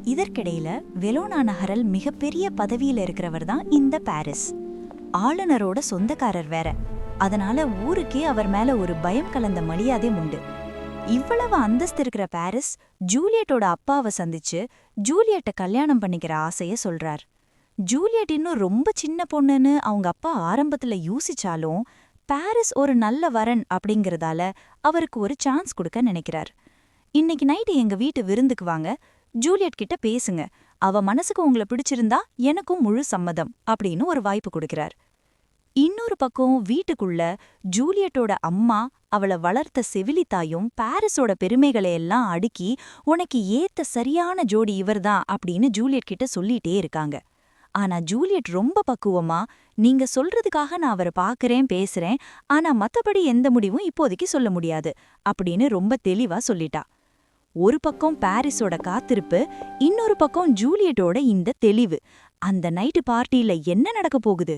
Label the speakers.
Speaker 1: இதற்கிடையில வெலோனா நகரில் மிகப்பெரிய பதவியில இருக்கிறவர் தான் இந்த பாரிஸ். ஆளுநரோட சொந்தக்காரர் வேற. அதனால ஊருக்கே அவர் மேல ஒரு பயம் கலந்த மரியாதை உண்டு. இவ்வளவு அந்தஸ்து இருக்கிற பாரிஸ் ஜூலியட்டோட அப்பாவை சந்திச்சு ஜூலியட்ட கல்யாணம் பண்ணிக்கிற ஆசைய சொல்றார். ஜூலியட் இன்னும் ரொம்ப சின்ன பொண்ணுன்னு அவங்க அப்பா ஆரம்பத்துல யோசிச்சாலும் பாரிஸ் ஒரு நல்ல வரன் அப்படிங்கறதால அவருக்கு ஒரு சான்ஸ் கொடுக்க நினைக்கிறார். இன்னைக்கு நைட்டு எங்க வீட்டு விருந்துக்கு வாங்க, ஜூலியட் கிட்ட பேசுங்க, அவ மனசுக்கு உங்களை பிடிச்சிருந்தா எனக்கும் முழு சம்மதம் அப்படின்னு ஒரு வாய்ப்பு கொடுக்கிறார். இன்னொரு பக்கம் வீட்டுக்குள்ள ஜூலியட்டோட அம்மா அவளை வளர்த்த செவிலித்தாயும் பாரிஸோட பெருமைகளை எல்லாம் அடுக்கி உனக்கு ஏத்த சரியான ஜோடி இவர்தான் அப்படின்னு ஜூலியட் கிட்ட சொல்லிட்டே இருக்காங்க. ஆனா ஜூலியட் ரொம்ப பக்குவமா, நீங்க சொல்றதுக்காக நான் அவரை பாக்குறேன் பேசுறேன், ஆனா மத்தபடி எந்த முடிவும் இப்போதைக்கு சொல்ல முடியாது அப்படின்னு ரொம்ப தெளிவா சொல்லிட்டா. ஒரு பக்கம் பாரிஸோட காத்திருப்பு, இன்னொரு பக்கம் ஜூலியட்டோட இந்த தெளிவு. அந்த நைட்டு பார்ட்டியில என்ன நடக்க போகுது?